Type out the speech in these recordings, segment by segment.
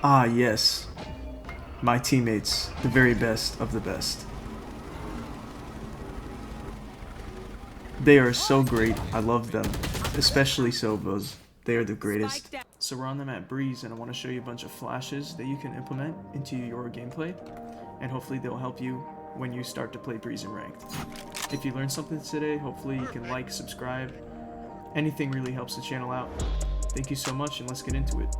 Ah, yes. My teammates, the very best of the best. They are so great. I love them. Especially Sobos. They are the greatest. So we're on them at Breeze, and I want to show you a bunch of flashes that you can implement into your gameplay, and hopefully they'll help you when you start to play Breeze in Ranked. If you learned something today, hopefully you can like, subscribe. Anything really helps the channel out. Thank you so much, and let's get into it.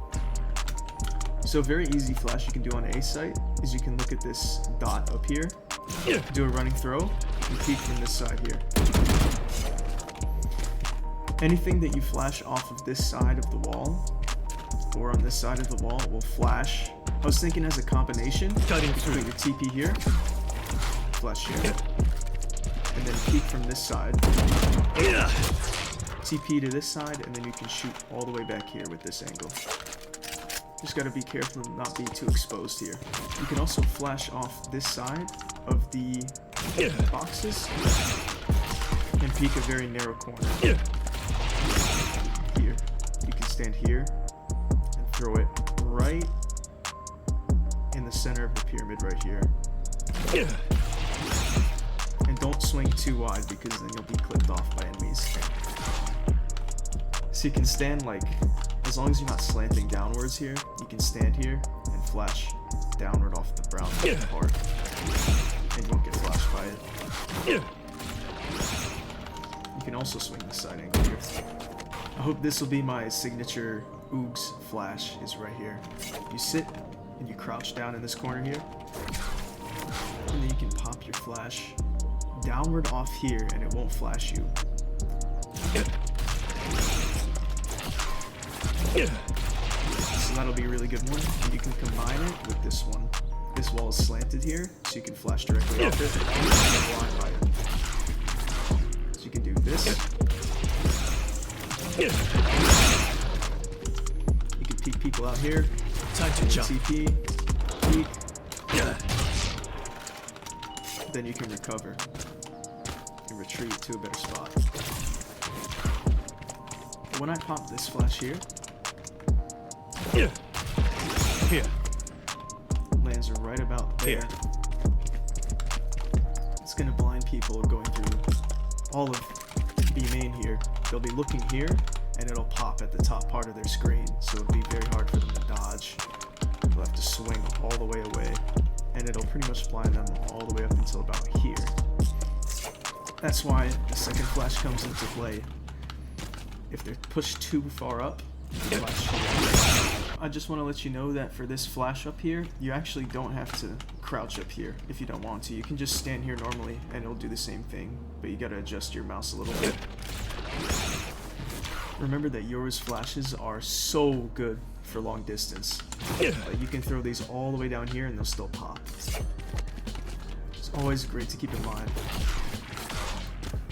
So a very easy flash you can do on A site is you can look at this dot up here, do a running throw, and peek from this side here. Anything that you flash off of this side of the wall, or on this side of the wall, will flash. I was thinking as a combination, Cutting you through. put your TP here, flash here, and then peek from this side, TP to this side, and then you can shoot all the way back here with this angle. Just gotta be careful to not be too exposed here. You can also flash off this side of the boxes and peek a very narrow corner. Here. You can stand here and throw it right in the center of the pyramid right here. And don't swing too wide because then you'll be clipped off by enemies. So you can stand like, as long as you're not slanting downwards here, you can stand here and flash downward off the brown part. And you won't get flashed by it. You can also swing the side angle here. I hope this will be my signature Oogz flash, is right here. You sit and you crouch down in this corner here. And then you can pop your flash downward off here and it won't flash you. So that'll be a really good one. And you can combine it with this one. This wall is slanted here, so you can flash directly off it and blind by it. So you can do this. You can peek people out here. Time to jump. TP, peek. Then you can recover and retreat to a better spot. When I pop this flash here, lands right about there. It's gonna blind people going through all of B main here. They'll be looking here, and it'll pop at the top part of their screen, so it'll be very hard for them to dodge. They'll have to swing all the way away, and it'll pretty much blind them all the way up until about here. That's why the second flash comes into play. If they're pushed too far up, flash here. I just want to let you know that for this flash up here, you actually don't have to crouch up here if you don't want to. You can just stand here normally and it'll do the same thing, but you gotta adjust your mouse a little bit. Remember that Yoru's flashes are so good for long distance. Like you can throw these all the way down here and they'll still pop. It's always great to keep in mind.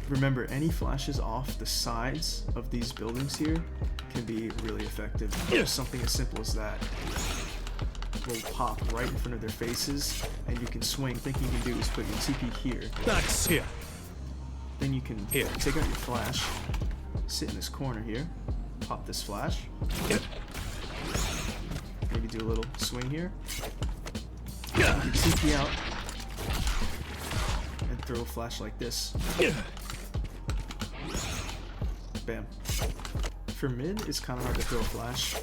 Remember, any flashes off the sides of these buildings here can be really effective. Just something as simple as that will pop right in front of their faces, and you can swing. Thinking you can do is put your TP here. That's here. Then you can take out your flash, sit in this corner here, pop this flash. Maybe do a little swing here. You can TP out and throw a flash like this. Bam. For mid, it's kind of hard to throw a flash.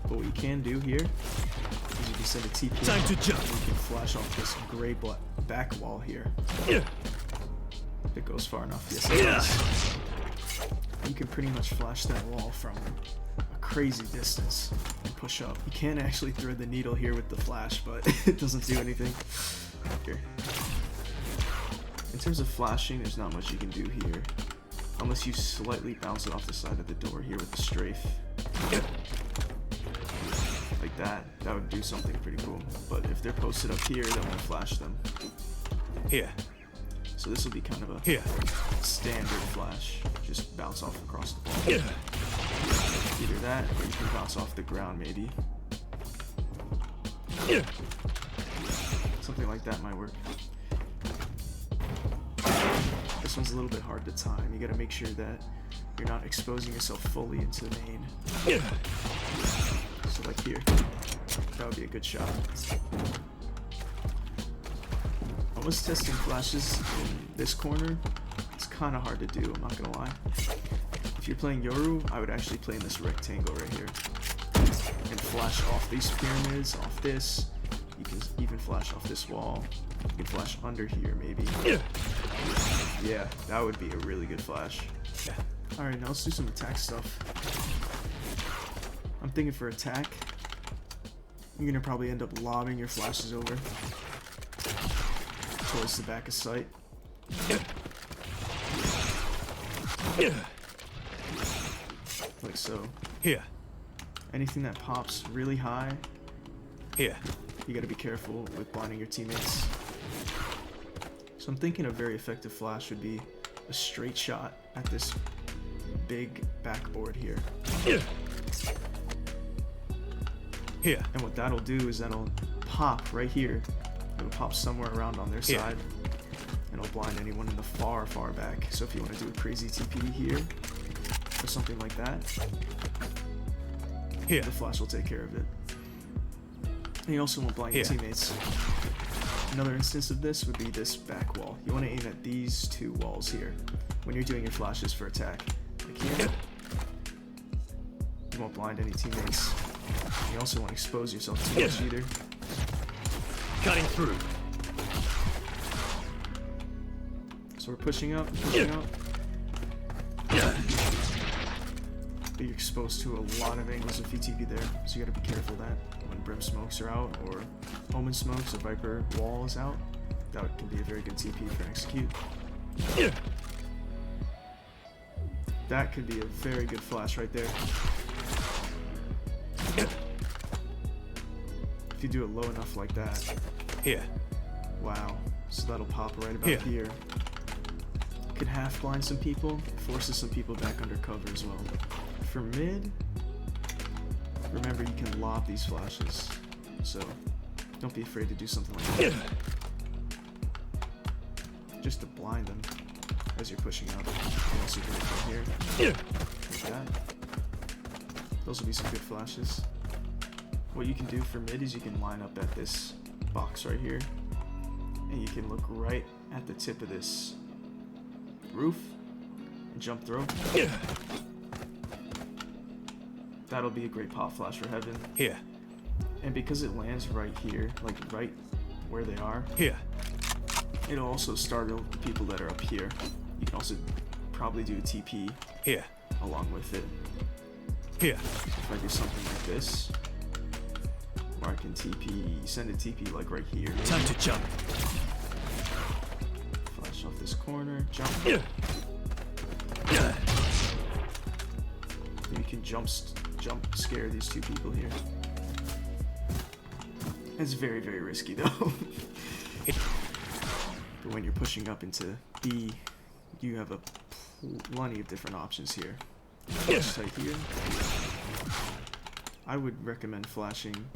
But what you can do here is you can send a TP. Time to jump. And you can flash off this gray back wall here. If it goes far enough. Yes, it does. You can pretty much flash that wall from a crazy distance and push up. You can actually thread the needle here with the flash, but it doesn't do anything. Here. In terms of flashing, there's not much you can do here. Unless you slightly bounce it off the side of the door here with the strafe. Like that. That would do something pretty cool. But if they're posted up here, that won't flash them. Here. So this will be kind of a standard flash. Just bounce off across the ball. Either that, or you can bounce off the ground maybe. Something like that might work. This one's a little bit hard to time. You gotta make sure that you're not exposing yourself fully into the main. So like here. That would be a good shot. I was testing flashes in this corner. It's kind of hard to do, I'm not gonna lie. If you're playing Yoru, I would actually play in this rectangle right here. And flash off these pyramids, off this. You can even flash off this wall. You can flash under here, maybe. Yeah, that would be a really good flash. Alright, now let's do some attack stuff. I'm thinking for attack, you're gonna probably end up lobbing your flashes over towards the back of sight. Like so. Here. Anything that pops really high, Here. you gotta be careful with blinding your teammates. So I'm thinking a very effective flash would be a straight shot at this big backboard here. Here. And what that'll do is that'll pop right here. It'll pop somewhere around on their side. And it'll blind anyone in the far, far back. So if you want to do a crazy TP here, or something like that, Here. the flash will take care of it. And you also won't blind your teammates. Another instance of this would be this back wall. You want to aim at these two walls here when you're doing your flashes for attack. Like here. You won't blind any teammates. You also won't expose yourself too much either. Cutting through. So we're pushing up, pushing up. But you're exposed to a lot of angles if you TP there, so you gotta be careful that when Brim smokes are out, or Omen smokes, or Viper wall is out, that can be a very good TP for execute. That could be a very good flash right there. If you do it low enough like that. Here. Wow. So that'll pop right about here. Could half blind some people, forces some people back under cover as well. For mid, remember you can lob these flashes, so don't be afraid to do something like that. Just to blind them as you're pushing up. You can also do it from here, like that. Those will be some good flashes. What you can do for mid is you can line up at this box right here, and you can look right at the tip of this roof and jump throw. That'll be a great pop flash for heaven. Here. And because it lands right here, like right where they are, Here. it'll also startle the people that are up here. You can also probably do a TP Here. along with it. Here. If I do something like this, or I can TP, send a TP like right here. Time to jump. Flash off this corner, jump. You can jump scare these two people here. It's very, very risky though. But when you're pushing up into B, you have a plenty of different options here. Flash tight here. I would recommend flashing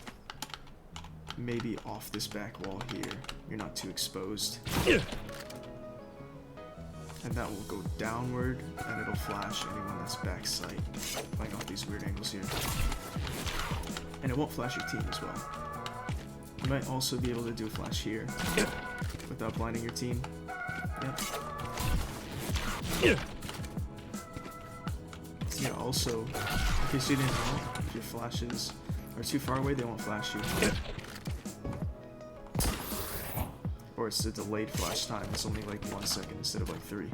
maybe off this back wall here. You're not too exposed. And that will go downward, and it'll flash anyone that's back sight, playing off these weird angles here. And it won't flash your team as well. You might also be able to do a flash here, without blinding your team. Yep. Yeah, also, in case you didn't know, if your flashes are too far away, they won't flash you. Or it's a delayed flash time. It's only like 1 second instead of like 3.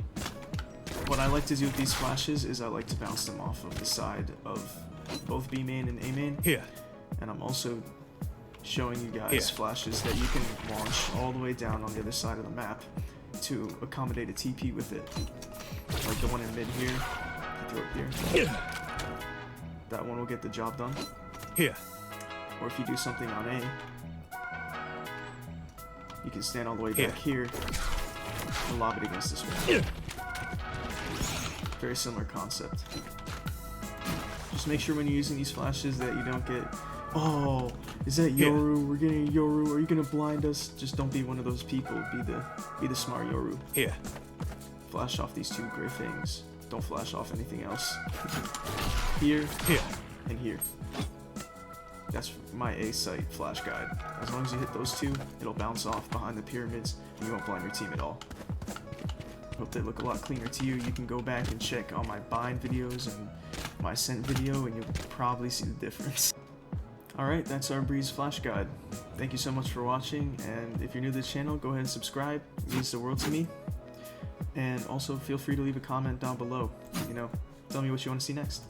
What I like to do with these flashes is I like to bounce them off of the side of both B main and A main. Here. And I'm also showing you guys flashes that you can launch all the way down on the other side of the map to accommodate a TP with it. Like the one in mid here. Throw it here. That one will get the job done. Here. Or if you do something on A, you can stand all the way back here and lob it against this one. Very similar concept. Just make sure when you're using these flashes that you don't get, oh, is that Yoru? We're getting a Yoru. Are you gonna blind us? Just don't be one of those people. Be the smart Yoru. Here. Flash off these 2 gray things. Don't flash off anything else. Here. Here. And here. That's my A site flash guide. As long as you hit those two, it'll bounce off behind the pyramids and you won't blind your team at all. Hope they look a lot cleaner to you. You can go back and check all my bind videos and my scent video and you'll probably see the difference. Alright, that's our Breeze flash guide. Thank you so much for watching, and if you're new to this channel, go ahead and subscribe. It means the world to me. And also feel free to leave a comment down below. You know, tell me what you want to see next.